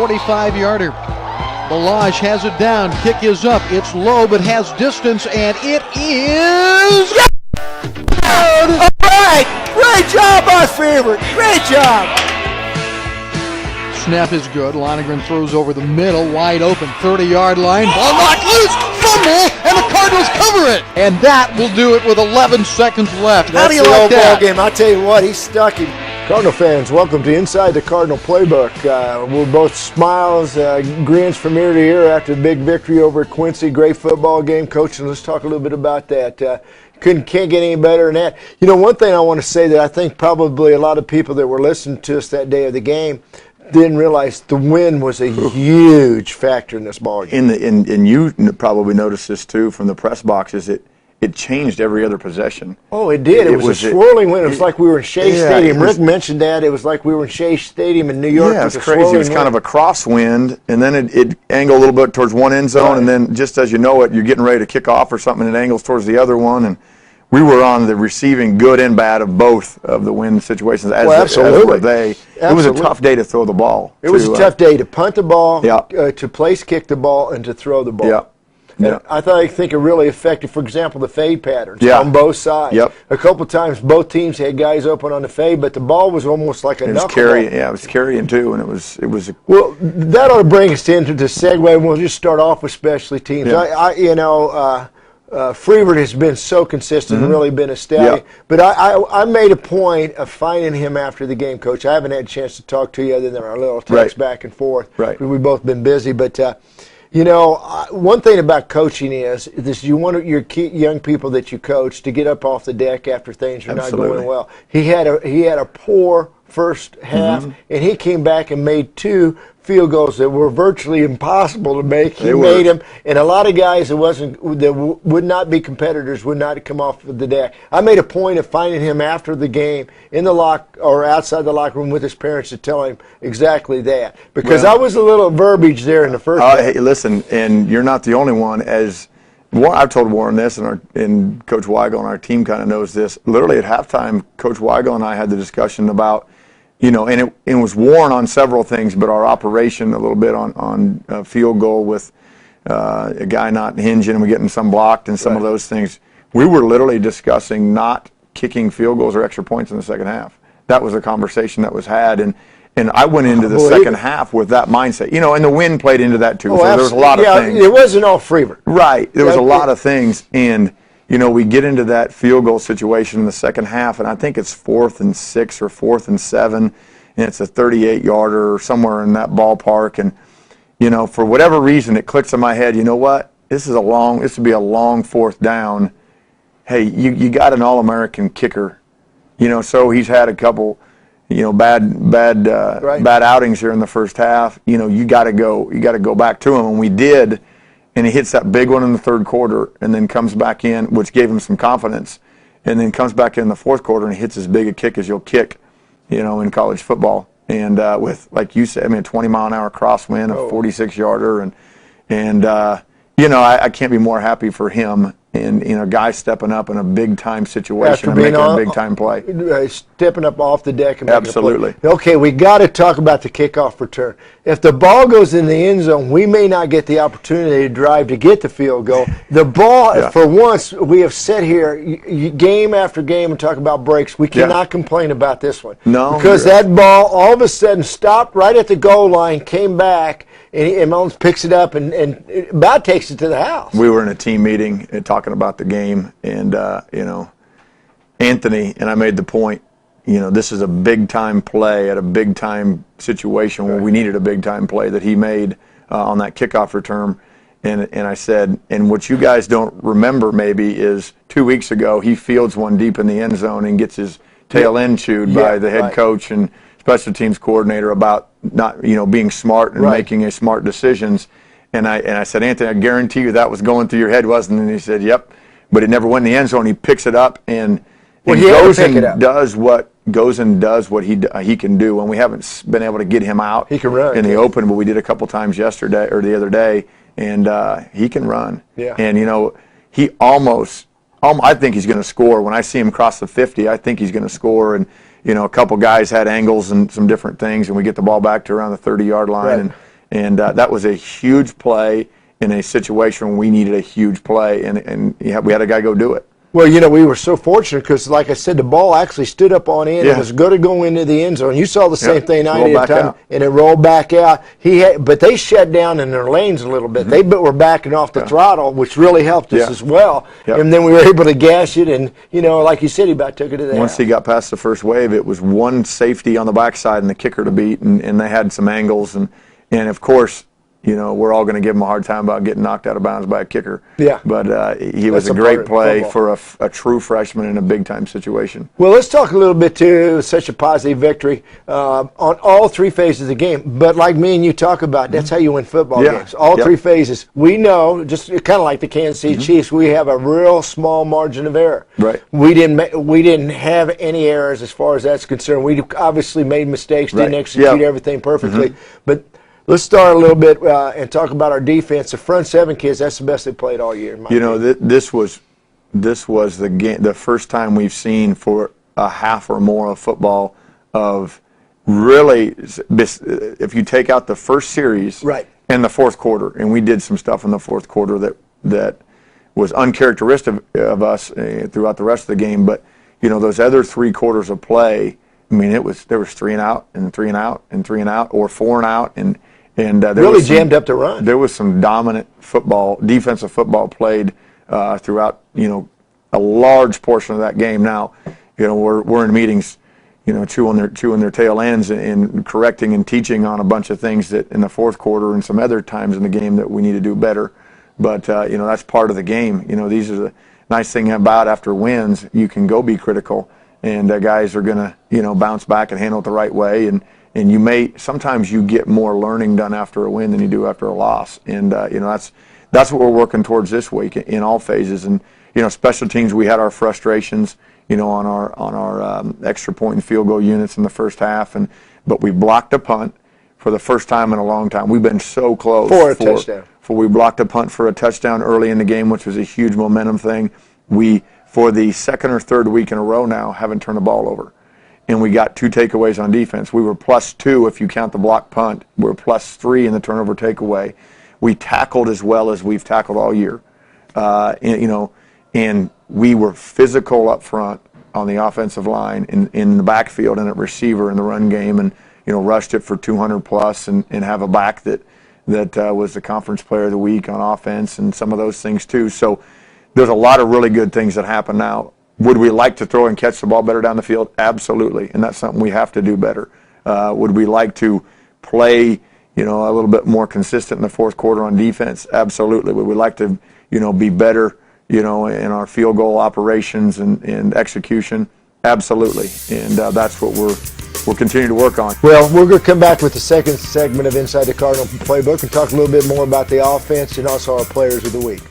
45-yarder. Balaj has it down. Kick is up. It's low, but has distance, and it is good. All right. Great job, our favorite. Great job. Snap is good. Lonergan throws over the middle, wide open, 30-yard line. Ball knocked loose. Fumble, and the Cardinals cover it. And that will do it with 11 seconds left. How do you like that? Ball game. I'll tell you what, he stuck him. Cardinal fans, welcome to Inside the Cardinal Playbook. We're both smiles, grins from ear to ear after the big victory over at Quincy. Great football game, Coach, and let's talk a little bit about that. Can't get any better than that. You know, one thing I want to say that I think probably a lot of people that were listening to us that day of the game didn't realize the wind was a huge factor in this ball game. And you probably noticed this too from the press boxes. It changed every other possession. Oh, it did. It was a swirling wind. It was like we were in Shea Stadium. Rick mentioned that. It was like we were in Shea Stadium in New York. Yeah, it's crazy. It was kind of a crosswind, and then it angled a little bit towards one end zone, and then just as you know it, you're getting ready to kick off or something, and it angles towards the other one. And we were on the receiving good and bad of both of the wind situations, as were they. It was a tough day to throw the ball. It was a tough day to punt the ball, to place kick the ball, and to throw the ball. Yeah. Yeah. I think it really affected, for example, the fade patterns on both sides. Yep. A couple times, both teams had guys open on the fade, but the ball was almost like a knuckleball. Yeah, it was carrying too, and it was. Well, that ought to bring us into the segue, and we'll just start off with specialty teams. Yeah. Freeberg has been so consistent and really been a stallion. Yeah. But I made a point of finding him after the game, Coach. I haven't had a chance to talk to you other than our little text back and forth. Right. We've both been busy, but. One thing about coaching is you want your young people that you coach to get up off the deck after things are not going well. He had a poor first half, and he came back and made 2 field goals that were virtually impossible to make. He made them, and a lot of guys that would not be competitors would not come off the deck. I made a point of finding him after the game in the or outside the locker room with his parents to tell him exactly that, because I was a little verbiage there in the first half. Hey, listen, and you're not the only one. I've told Warren this, and Coach Weigel and our team kind of knows this. Literally at halftime, Coach Weigel and I had the discussion about, and it was Warren on several things, but our operation a little bit on field goal with a guy not hinging and we're getting some blocked and some of those things. We were literally discussing not kicking field goals or extra points in the second half. That was a conversation that was had, and I went into the second half with that mindset. And the wind played into that too. So there was a lot of things. It wasn't all Freeberg. Right. There was a lot of things, and we get into that field goal situation in the second half, and I think it's 4th and 6 or 4th and 7, and it's a 38-yarder or somewhere in that ballpark. And, for whatever reason, it clicks in my head, you know what? This would be a long 4th down. Hey, you got an All-American kicker. So he's had a couple, bad outings here in the first half. You got to go back to him, and we did. And he hits that big one in the third quarter and then comes back in, which gave him some confidence, and then comes back in the fourth quarter and hits as big a kick as you'll kick, in college football. And with, like you said, a 20-mile-an-hour crosswind, a 46-yarder. And I can't be more happy for him. And, guys stepping up in a big-time situation and making a big-time play. Stepping up off the deck and making Absolutely. a play. Okay, we got to talk about the kickoff return. If the ball goes in the end zone, we may not get the opportunity to drive to get the field goal. The ball, for once, we have sat here game after game and talk about breaks. We cannot complain about this one. No. Because that ball all of a sudden stopped right at the goal line, came back, and Mullins picks it up and about takes it to the house. We were in a team meeting talking about the game, and, Anthony, and I made the point, this is a big-time play at a big-time situation where we needed a big-time play that he made on that kickoff return. And I said, and what you guys don't remember maybe is 2 weeks ago he fields one deep in the end zone and gets his tail end chewed by the head coach and special teams coordinator about not, being smart and making smart decisions. And I said, Anthony, I guarantee you that was going through your head, wasn't it? And he said, yep. But it never went in the end zone. He picks it up and goes and does what he can do. And we haven't been able to get him out he can run, in the open, but we did a couple times yesterday or the other day, and he can run. Yeah. And, he almost I think he's going to score. When I see him cross the 50, I think he's going to score. And, a couple guys had angles and some different things, and we get the ball back to around the 30-yard line. Right. And And that was a huge play in a situation when we needed a huge play, and we had a guy go do it. Well, we were so fortunate because, like I said, the ball actually stood up on end. It was going to go into the end zone. You saw the same thing I did, Tom, and it rolled back out. But they shut down in their lanes a little bit. They were backing off the throttle, which really helped us as well. And then we were able to gash it, and, like you said, he about took it to the Once he got past the first wave, it was one safety on the backside and the kicker to beat, and they had some angles. And of course, we're all going to give him a hard time about getting knocked out of bounds by a kicker. Yeah. But he was a great play for a true freshman in a big-time situation. Well, let's talk a little bit, too. Such a positive victory on all three phases of the game. But like me and you talk about, that's how you win football games. All three phases. We know, just kind of like the Kansas City Chiefs, we have a real small margin of error. Right. We didn't have any errors as far as that's concerned. We obviously made mistakes, didn't execute everything perfectly. But let's start a little bit and talk about our defense. The front seven kids, that's the best they played all year. This was the game, the first time we've seen for a half or more of football of really, if you take out the first series and the fourth quarter, and we did some stuff in the fourth quarter that was uncharacteristic of us throughout the rest of the game, but those other 3 quarters of play, I mean, there was 3 and out and 3 and out and 3 and out, or 4 and out, and there really was jammed up the run. There was some dominant defensive football played throughout, a large portion of that game. Now, we're in meetings, chewing their tail ends and correcting and teaching on a bunch of things that in the fourth quarter and some other times in the game that we need to do better. But that's part of the game. These are the nice thing about after wins, you can go be critical, and guys are gonna bounce back and handle it the right way. And sometimes you get more learning done after a win than you do after a loss. And that's what we're working towards this week in all phases. And special teams, we had our frustrations, on our extra point and field goal units in the first half, but we blocked a punt for the first time in a long time. We've been so close for a touchdown. We blocked a punt for a touchdown early in the game, which was a huge momentum thing. We, for the second or third week in a row now, haven't turned the ball over. And we got 2 takeaways on defense. We were +2 if you count the block punt. We're +3 in the turnover takeaway. We tackled as well as we've tackled all year. And we were physical up front on the offensive line, in the backfield, and at receiver in the run game, and rushed it for 200+ and have a back that was the conference player of the week on offense and some of those things too. So there's a lot of really good things that happen now. Would we like to throw and catch the ball better down the field? Absolutely, and that's something we have to do better. Would we like to play, a little bit more consistent in the fourth quarter on defense? Absolutely. Would we like to, be better, in our field goal operations and execution? Absolutely, and that's what we'll continue to work on. Well, we're going to come back with the second segment of Inside the Cardinal Playbook and talk a little bit more about the offense and also our players of the week.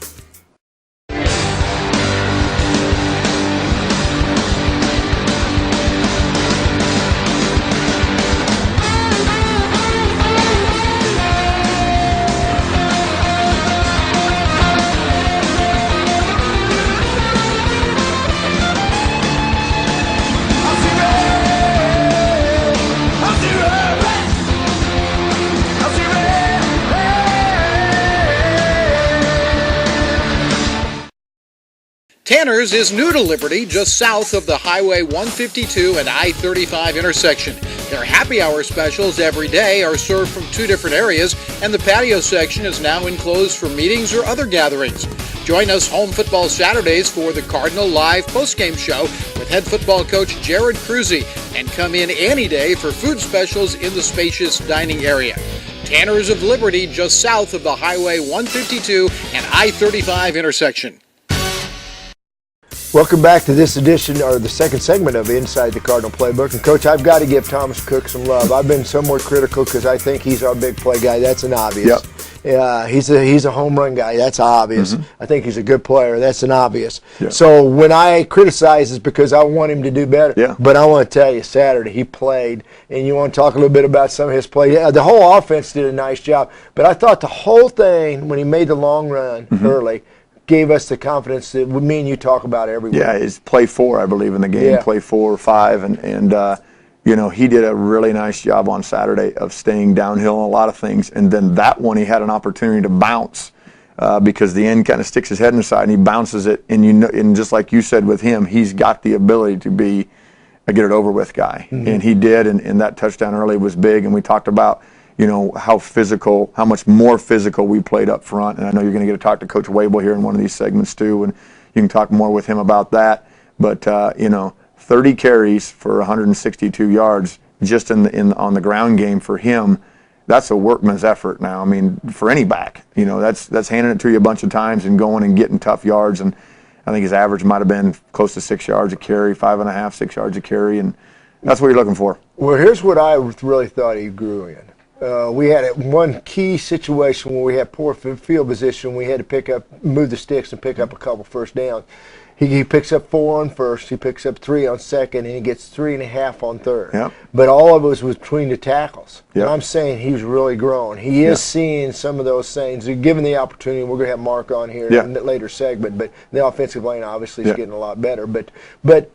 Tanner's is new to Liberty, just south of the Highway 152 and I-35 intersection. Their happy hour specials every day are served from 2 different areas, and the patio section is now enclosed for meetings or other gatherings. Join us home football Saturdays for the Cardinal Live postgame show with head football coach Jared Cruzy, and come in any day for food specials in the spacious dining area. Tanner's of Liberty, just south of the Highway 152 and I-35 intersection. Welcome back to this edition, or the second segment of Inside the Cardinal Playbook. And, Coach, I've got to give Thomas Cook some love. I've been somewhat critical because I think he's our big play guy. That's an obvious. Yep. He's a home run guy. That's obvious. I think he's a good player. That's an obvious. Yep. So when I criticize, it's because I want him to do better. Yeah. But I want to tell you, Saturday he played, and you want to talk a little bit about some of his play. Yeah, the whole offense did a nice job. But I thought the whole thing, when he made the long run early, gave us the confidence that me and you talk about every week. Yeah, it's play 4, I believe, in the game. Yeah. Play 4 or 5, and he did a really nice job on Saturday of staying downhill on a lot of things. And then that one, he had an opportunity to bounce because the end kind of sticks his head inside and he bounces it. And and just like you said with him, he's got the ability to be a get it over with guy. Mm-hmm. And he did. And that touchdown early was big. And we talked about, how much more physical we played up front. And I know you're going to get to talk to Coach Webel here in one of these segments too. And you can talk more with him about that. But, 30 carries for 162 yards just on the ground game for him. That's a workman's effort now. I mean, for any back, that's handing it to you a bunch of times and going and getting tough yards. And I think his average might have been close to 6 yards a carry, 5.5, 6 yards a carry. And that's what you're looking for. Well, here's what I really thought he grew in. We had one key situation where we had poor field position. We had to move the sticks and pick up a couple first downs. He picks up 4 on first, he picks up 3 on second, and he gets 3.5 on third. Yep. But all of it was between the tackles. Yep. And I'm saying he's really grown. He is seeing some of those things. Given the opportunity, we're going to have Mark on here in the later segment, but the offensive line obviously is getting a lot better. But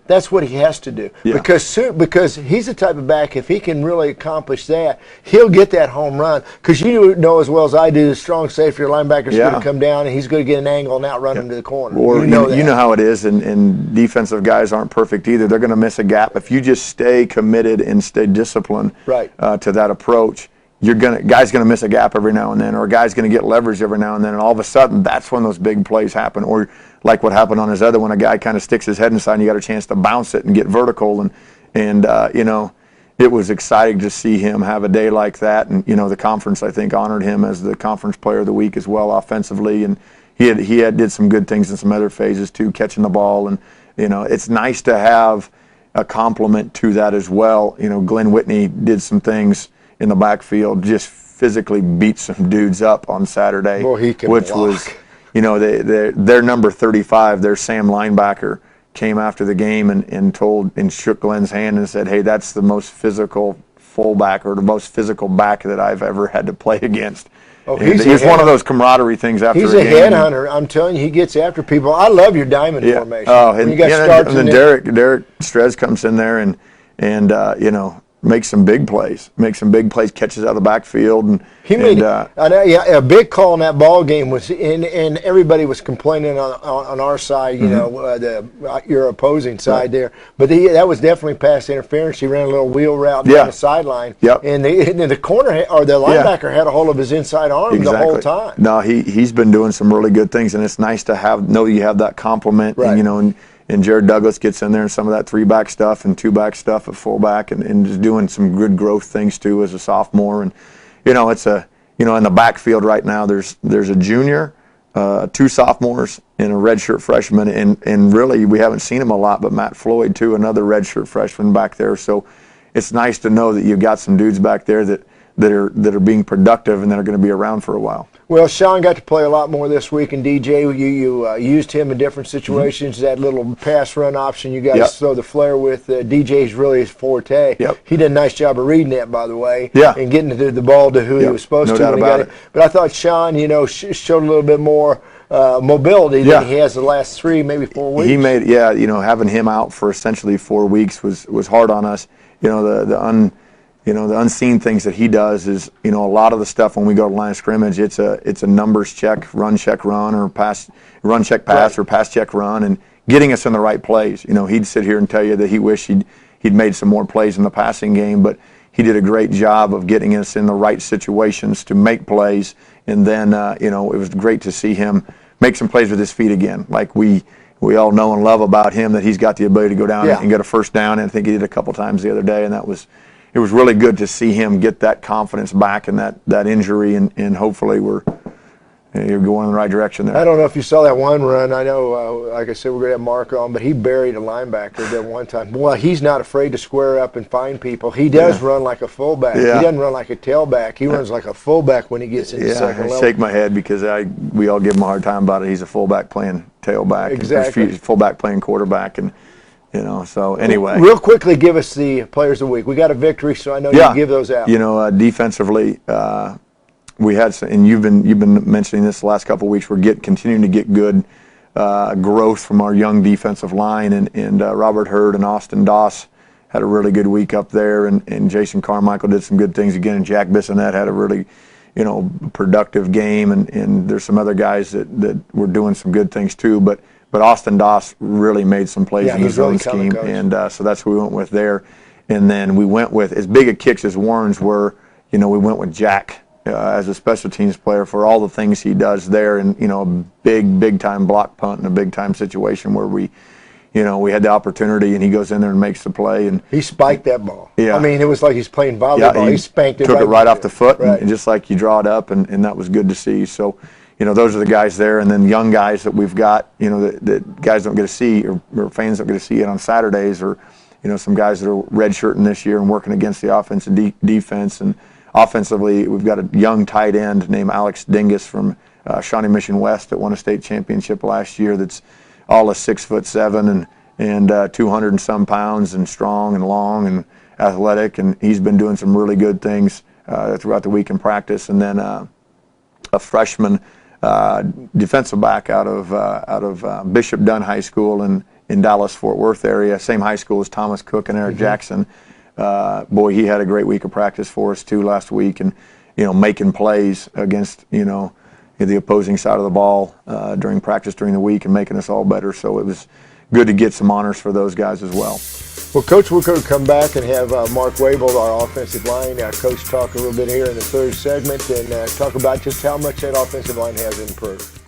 that's what he has to do. Yeah. Because he's the type of back, if he can really accomplish that, he'll get that home run. Because you know as well as I do, the strong safety or linebacker is going to come down, and he's going to get an angle and outrun him to the corner. Or you know how it is. And defensive guys aren't perfect either. They're going to miss a gap. If you just stay committed and stay disciplined to that approach, guy's going to miss a gap every now and then, or a guy's going to get leverage every now and then, and all of a sudden that's when those big plays happen. Or like what happened on his other one, a guy kind of sticks his head inside and you got a chance to bounce it and get vertical. And it was exciting to see him have a day like that. And the conference, I think, honored him as the conference player of the week as well offensively. And he did some good things in some other phases too, catching the ball, and it's nice to have a compliment to that as well. Glenn Whitney did some things in the backfield, just physically beat some dudes up on Saturday, which was, their number 35, their Sam linebacker, came after the game and shook Glenn's hand and said, "Hey, that's the most physical fullback or the most physical back that I've ever had to play against." Oh, he's one of those camaraderie things after a game. He's a headhunter. I'm telling you, he gets after people. I love your diamond formation. Oh, and then Derek Strez comes in there and makes some big plays, catches out of the backfield. And he made a big call in that ball game was and everybody was complaining on our side, your opposing side there. But that was definitely pass interference. He ran a little wheel route down the sideline. Yep. And the corner or the linebacker had a hold of his inside arm the whole time. No, he's been doing some really good things, and it's nice to know you have that compliment. Right. And Jared Douglas gets in there and some of that 3-back stuff and 2-back stuff at fullback and just doing some good growth things too as a sophomore. And it's in the backfield right now there's a junior, 2 sophomores and a redshirt freshman, and really we haven't seen him a lot, but Matt Floyd too, another redshirt freshman back there. So it's nice to know that you've got some dudes back there that are being productive and that are going to be around for a while. Well, Sean got to play a lot more this week, and DJ, you used him in different situations. That little pass run option you guys throw the flare with, DJ's really his forte. Yep. He did a nice job of reading that, by the way, and getting the ball to who he was supposed to. No doubt about it. But I thought Sean, showed a little bit more mobility than he has the last 3, maybe 4 weeks. He made, having him out for essentially 4 weeks was hard on us. The unseen things that he does is, a lot of the stuff when we go to line of scrimmage, it's a numbers check, run check run, or run check pass, or pass check run, and getting us in the right plays. He'd sit here and tell you that he wished he'd made some more plays in the passing game, but he did a great job of getting us in the right situations to make plays. And then, it was great to see him make some plays with his feet again. Like we all know and love about him, that he's got the ability to go down and get a first down, and I think he did a couple times the other day, and it was really good to see him get that confidence back and that injury, and hopefully you're going in the right direction there. I don't know if you saw that one run. I know, like I said, we're going to have Mark on, but he buried a linebacker that one time. Well, he's not afraid to square up and find people. He does run like a fullback. Yeah. He doesn't run like a tailback. He runs like a fullback when he gets into second level. I shake my head because we all give him a hard time about it. He's a fullback playing tailback. Exactly. He's a fullback playing quarterback, and so anyway. Real quickly, give us the players of the week. We got a victory, so I know you give those out. Defensively, we had some, and you've been mentioning this the last couple of weeks. We're continuing to get good growth from our young defensive line, and Robert Hurd and Austin Doss had a really good week up there, and Jason Carmichael did some good things again, and Jack Bissonette had a really, productive game, and there's some other guys that were doing some good things too, but Austin Doss really made some plays in his own scheme, and so that's what we went with there. And then we went with, as big a kicks as Warren's were, we went with Jack as a special teams player for all the things he does there, and a big time block punt in a big time situation where we had the opportunity, and he goes in there and makes the play, and he spiked that ball. Yeah, I mean, it was like he's playing volleyball. Yeah, he spanked it. Took it right off the foot, right. and just like you draw it up, and that was good to see. So, those are the guys there, and then young guys that we've got, that guys don't get to see, or fans don't get to see it on Saturdays, or some guys that are redshirting this year and working against the offense and defense. And offensively, we've got a young tight end named Alex Dingus from Shawnee Mission West that won a state championship last year. That's all a 6'7" and 200 and some pounds, and strong and long and athletic, and he's been doing some really good things throughout the week in practice. And then a freshman defensive back out of Bishop Dunn High School in Dallas-Fort Worth area, same high school as Thomas Cook and Eric Jackson. Boy, he had a great week of practice for us too last week, and making plays against the opposing side of the ball during practice during the week, and making us all better. So it was good to get some honors for those guys as well. Well, Coach, we're going to come back and have Marc Webel, our offensive line coach, talk a little bit here in the third segment, and talk about just how much that offensive line has improved.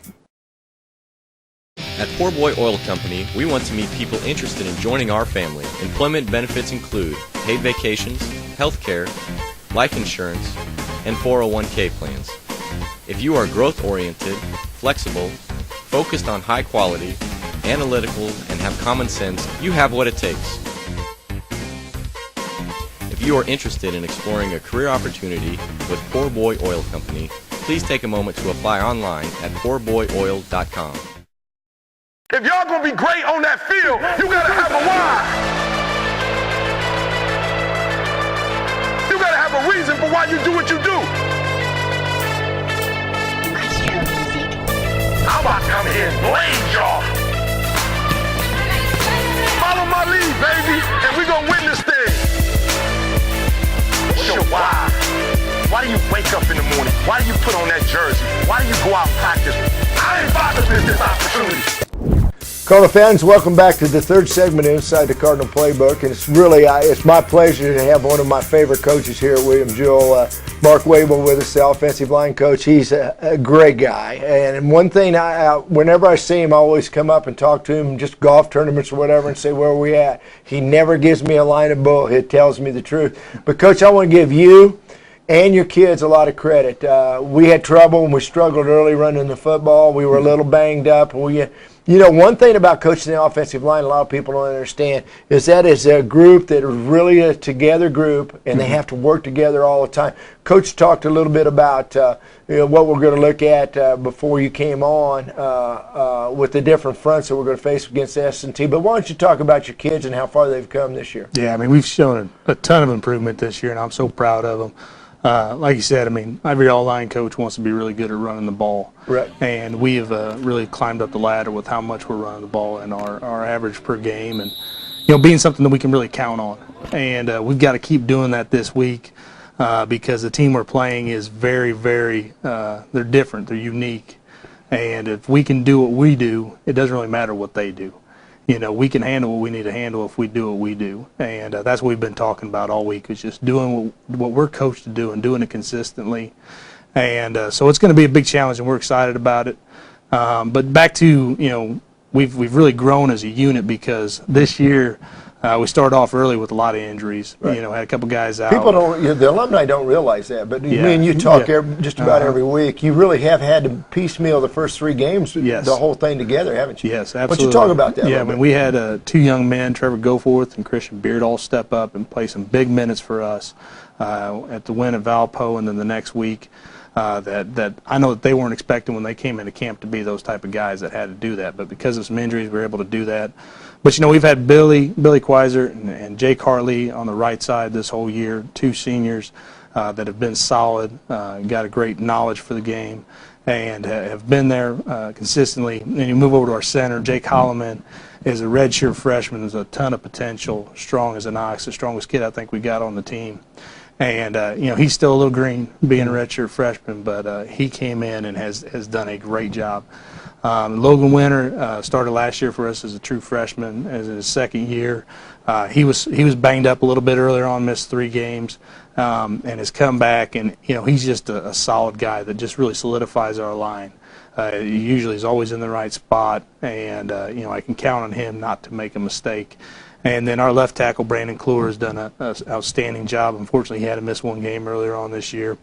At Poor Boy Oil Company, we want to meet people interested in joining our family. Employment benefits include paid vacations, health care, life insurance, and 401k plans. If you are growth-oriented, flexible, focused on high quality, analytical, and have common sense, you have what it takes. If you are interested in exploring a career opportunity with Poor Boy Oil Company, please take a moment to apply online at poorboyoil.com. If y'all gonna be great on that field, you gotta have a why. You gotta have a reason for why you do what you do. I'm about to come here and blaze y'all. Follow my lead, baby, and we gonna win this thing. What's your why? Why do you wake up in the morning? Why do you put on that jersey? Why do you go out and practice? I ain't about to miss this opportunity. Cardinal fans, welcome back to the third segment inside the Cardinal Playbook, and it's really it's my pleasure to have one of my favorite coaches here at William Jewell, Marc Webel, with us, the offensive line coach. He's a great guy, and one thing, whenever I see him, I always come up and talk to him, just golf tournaments or whatever, and say, where are we at? He never gives me a line of bull. He tells me the truth. But, Coach, I want to give you and your kids a lot of credit. We had trouble and we struggled early running the football. We were a little banged up. One thing about coaching the offensive line, a lot of people don't understand, is that it's a group that is really a together group, and they have to work together all the time. Coach talked a little bit about what we're going to look at before you came on with the different fronts that we're going to face against S&T. But why don't you talk about your kids and how far they've come this year? Yeah, we've shown a ton of improvement this year, and I'm so proud of them. Like you said, every all-line coach wants to be really good at running the ball. Right. And we have really climbed up the ladder with how much we're running the ball and our average per game, and being something that we can really count on. And we've got to keep doing that this week because the team we're playing is very, very they're different, they're unique. And if we can do what we do, it doesn't really matter what they do. We can handle what we need to handle if we do what we do. And that's what we've been talking about all week, is just doing what we're coached to do and doing it consistently. And so it's going to be a big challenge, and we're excited about it. But back to, we've really grown as a unit, because this year we started off early with a lot of injuries. Right. Had a couple guys out. The alumni don't realize that, but me and you talk just about every week. You really have had to piecemeal the first three games, the whole thing together, haven't you? Yes, absolutely. Why don't you talk about that? Yeah, we had two young men, Trevor Goforth and Christian Beard, all step up and play some big minutes for us at the win at Valpo, and then the next week. That I know that they weren't expecting when they came into camp to be those type of guys that had to do that, but because of some injuries, we were able to do that. But we've had Billy Queiser and Jake Hartley on the right side this whole year, two seniors that have been solid, got a great knowledge for the game, and have been there consistently. And you move over to our center, Jake Holloman is a redshirt freshman. There's a ton of potential, strong as an ox, the strongest kid I think we got on the team. And, he's still a little green being a redshirt freshman, but he came in and has done a great job. Logan Winter started last year for us as a true freshman, as his second year. He was banged up a little bit earlier on, missed 3 games, and has come back. And he's just a solid guy that just really solidifies our line. He usually is always in the right spot, and I can count on him not to make a mistake. And then our left tackle, Brandon Kluwer, has done an outstanding job. Unfortunately, he had to miss 1 game earlier on this year.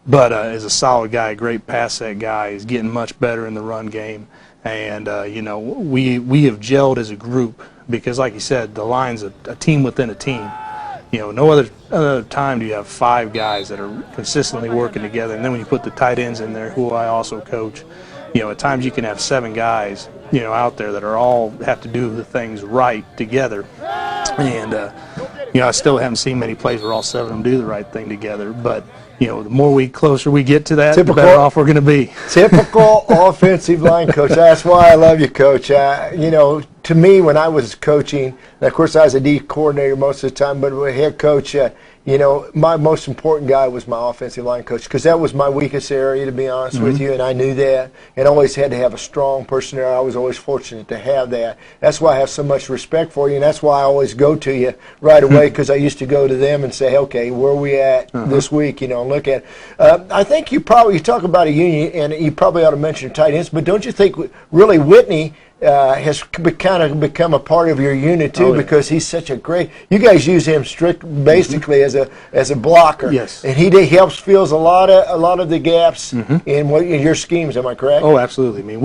But is a solid guy, a great pass set guy. He's getting much better in the run game. And, we have gelled as a group because, like you said, the line's a team within a team. No other time do you have 5 guys that are consistently working together. And then when you put the tight ends in there, who I also coach, at times you can have 7 guys, out there that are all have to do the things right together. And, I still haven't seen many plays where all 7 of them do the right thing together. But, the more closer we get to that, the better off we're going to be. Typical offensive line coach. That's why I love you, Coach. To me, when I was coaching, and of course I was a D coordinator most of the time, but a head coach, my most important guy was my offensive line coach because that was my weakest area, to be honest with you, and I knew that, and always had to have a strong person there. I was always fortunate to have that. That's why I have so much respect for you, and that's why I always go to you right away because I used to go to them and say, okay, where are we at this week, and look at I think you talk about a union, and you probably ought to mention tight ends, but don't you think really Whitney has kind of become a part of your unit too, because he's such a great. You guys use him basically as a blocker. Yes, and he helps fills a lot of the gaps in your schemes. Am I correct? Oh, absolutely. I mean,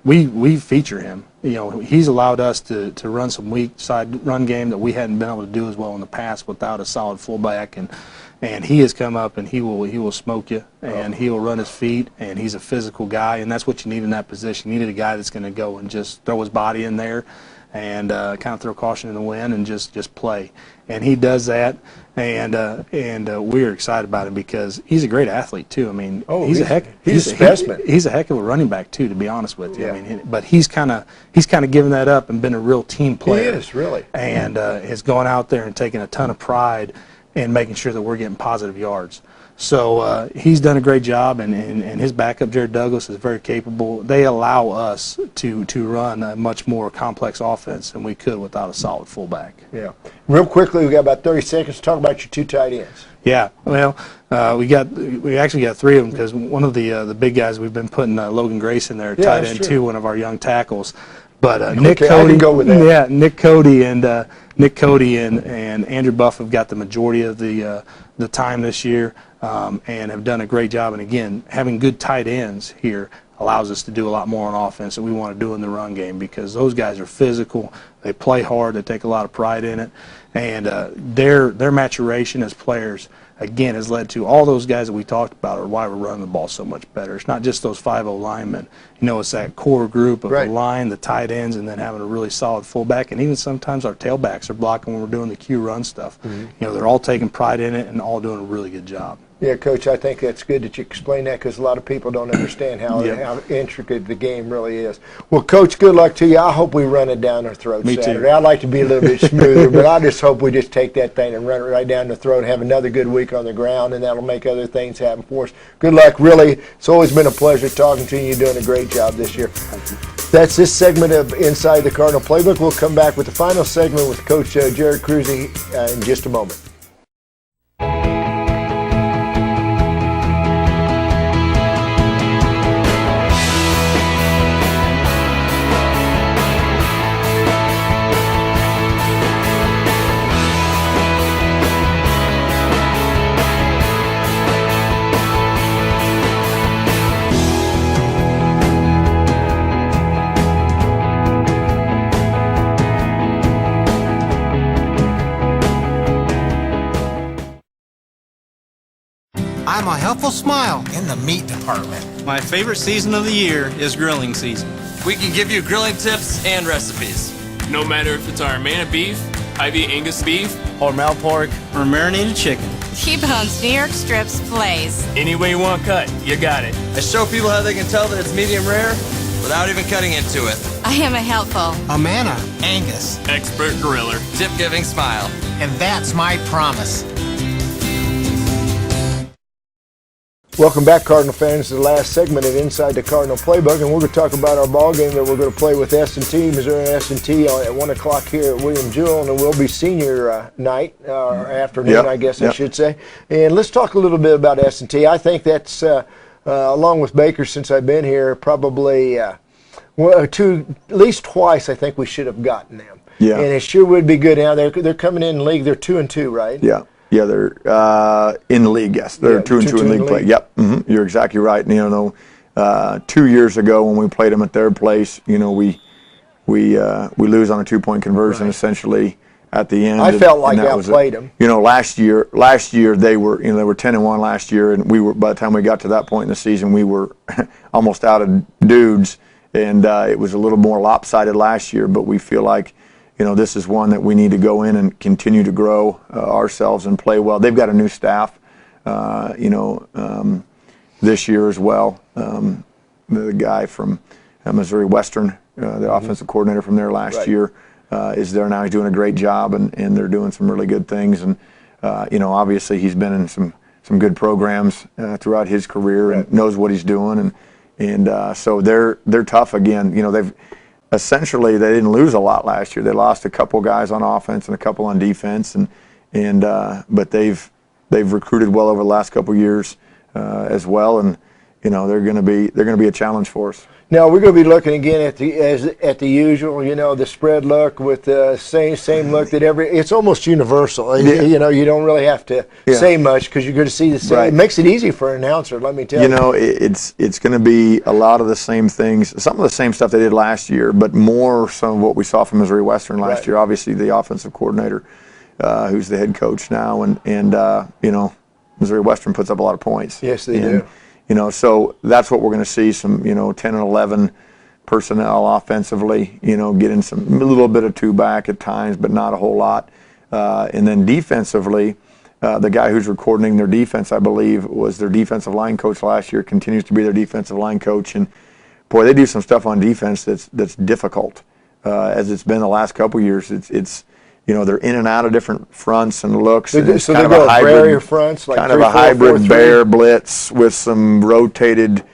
we feature him. He's allowed us to run some weak side run game that we hadn't been able to do as well in the past without a solid fullback, and he has come up and he will smoke you, and he will run his feet, and he's a physical guy, and that's what you need in that position. You need a guy that's going to go and just throw his body in there and kind of throw caution in the wind and just play. And he does that, and we're excited about him because he's a great athlete too. I mean, he's a specimen. He's a heck of a running back too, to be honest with you. Yeah. I mean, but he's kind of given that up and been a real team player. He is really, and has gone out there and taken a ton of pride in making sure that we're getting positive yards. So he's done a great job, and his backup, Jared Douglas, is very capable. They allow us to run a much more complex offense than we could without a solid fullback. Yeah. Real quickly, we got about 30 seconds to talk about your 2 tight ends. Yeah. Well, we actually got 3 of them because one of the big guys we've been putting Logan Grace in there, tight end too, one of our young tackles. But Nick Cody, Nick Cody and Andrew Buff have got the majority of the time this year, and have done a great job. And again, having good tight ends here allows us to do a lot more on offense that we want to do in the run game because those guys are physical, they play hard, they take a lot of pride in it, and their maturation as players again has led to all those guys that we talked about are why we're running the ball so much better. It's not just those 5-0 linemen. It's that core group of the line, the tight ends, and then having a really solid fullback. And even sometimes our tailbacks are blocking when we're doing the Q run stuff. They're all taking pride in it and all doing a really good job. Yeah, Coach, I think that's good that you explain that because a lot of people don't understand how intricate the game really is. Well, Coach, good luck to you. I hope we run it down our throat Saturday. Too. I'd like to be a little bit smoother, but I just hope we just take that thing and run it right down the throat and have another good week on the ground, and that'll make other things happen for us. Good luck, really. It's always been a pleasure talking to you. You're doing a great job this year. Thank you. That's this segment of Inside the Cardinal Playbook. We'll come back with the final segment with Coach Jared Cruzy in just a moment. I'm a helpful smile in the meat department. My favorite season of the year is grilling season. We can give you grilling tips and recipes. No matter if it's our Armana beef, IV Angus beef, or Mal pork, or marinated chicken. T-Bone's New York Strips Blaze. Any way you want cut, you got it. I show people how they can tell that it's medium rare without even cutting into it. I am a helpful Amana, Angus, Expert griller. Tip-giving smile. and that's my promise. Welcome back, Cardinal fans, to the last segment of Inside the Cardinal Playbook, and we're going to talk about our ball game that we're going to play with S&T, Missouri S&T, at 1 o'clock here at William Jewell, and it will be senior night, or afternoon, I guess I should say. And let's talk a little bit about S&T. I think that's, along with Baker, since I've been here, probably at least twice I think we should have gotten them. Yeah. And it sure would be good. Now, they're coming in the league. They're 2-2, right? Yeah. Yeah, they're in the league, yes. They're 2-2 in league play. Yep, you're exactly right. And, 2 years ago when we played them at their place, we lose on a 2-point conversion essentially at the end. I felt like I outplayed them. Last year they were 10-1 last year, and we were, by the time we got to that point in the season, we were almost out of dudes, and it was a little more lopsided last year. But we feel like, this is one that we need to go in and continue to grow ourselves and play well. They've got a new staff, this year as well. The guy from Missouri Western, the offensive coordinator from there last year, is there now. He's doing a great job, and they're doing some really good things. And obviously he's been in some good programs throughout his career and knows what he's doing. And so they're tough again. Essentially, they didn't lose a lot last year. They lost a couple guys on offense and a couple on defense, but they've recruited well over the last couple years as well, and they're going to be a challenge for us. Now we're going to be looking again at the usual, the spread look with the same look that it's almost universal. You don't really have to say much because you're going to see the same. Right. It makes it easy for an announcer, let me tell you. It's going to be a lot of the same things, some of the same stuff they did last year, but more some of what we saw from Missouri Western last year. Obviously, the offensive coordinator, who's the head coach now, and Missouri Western puts up a lot of points. Yes, they do. So that's what we're going to see, some, 10 and 11 personnel offensively, getting a little bit of two back at times, but not a whole lot. And then defensively, the guy who's recording their defense, I believe, was their defensive line coach last year, continues to be their defensive line coach. And, boy, they do some stuff on defense that's difficult, as it's been the last couple of years. It's they're in and out of different fronts and looks. So they go hybrid fronts, like kind of a hybrid bear blitz with some rotated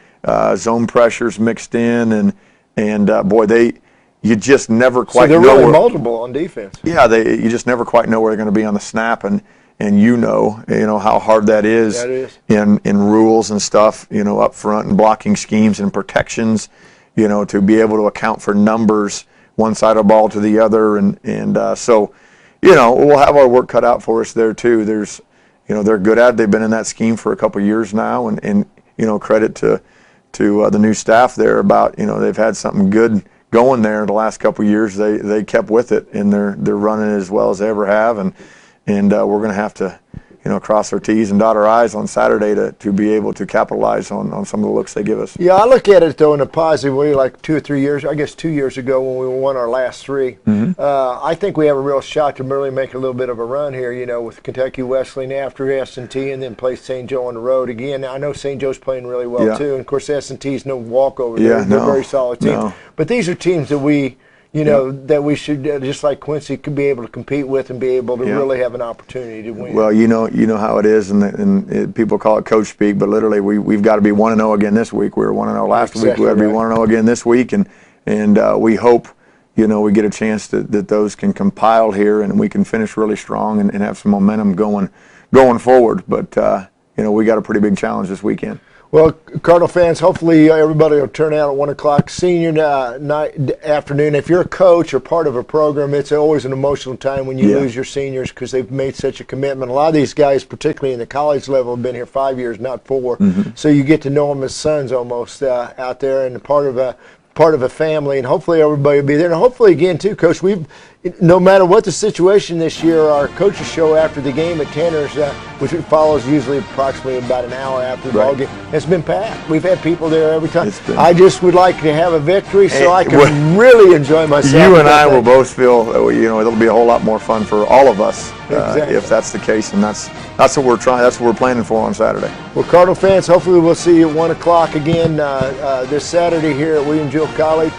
zone pressures mixed in, and boy, you just never quite know. So they're really multiple on defense. Yeah, you just never quite know where they're going to be on the snap, and how hard that is. That is. in rules and stuff, up front and blocking schemes and protections, to be able to account for numbers one side of the ball to the other, so we'll have our work cut out for us there too. There's they're good at it. They've been in that scheme for a couple of years now, and credit to the new staff there about they've had something good going there the last couple of years. They kept with it, and they're running as well as they ever have, and we're going to have to cross our T's and dot our I's on Saturday to be able to capitalize on some of the looks they give us. Yeah, I look at it, though, in a positive way, like 2 or 3 years, I guess 2 years ago when we won our last three. I think we have a real shot to really make a little bit of a run here, with Kentucky Wesleyan after S&T, and then play St. Joe on the road again. I know St. Joe's playing really well, too, and, of course, S&T's no walkover there. They're a very solid team. No. But these are teams that we that we should, just like Quincy, could be able to compete with and be able to really have an opportunity to win. Well, you know how it is, and people call it coach speak, but literally we've got to be 1-0 again this week. We were 1-0 last week. We've got to be 1-0 again this week, and we hope we get a chance that those can compile here and we can finish really strong and have some momentum going forward. But we got a pretty big challenge this weekend. Well, Cardinal fans, hopefully everybody will turn out at 1 o'clock senior afternoon. If you're a coach or part of a program, it's always an emotional time when you lose your seniors because they've made such a commitment. A lot of these guys, particularly in the college level, have been here 5 years, not 4. So you get to know them as sons almost out there and part of a family, and hopefully everybody will be there. And hopefully, again, too, Coach, we've, no matter what the situation this year, our coaches show after the game at Tanner's, which follows usually approximately about an hour after the ball game, has been packed. We've had people there every time. I just would like to have a victory so I can really enjoy myself. You and I will both feel, it'll be a whole lot more fun for all of us if that's the case, and that's what we're trying. That's what we're planning for on Saturday. Well, Cardinal fans, hopefully we'll see you at 1 o'clock again this Saturday here at William Jewell College.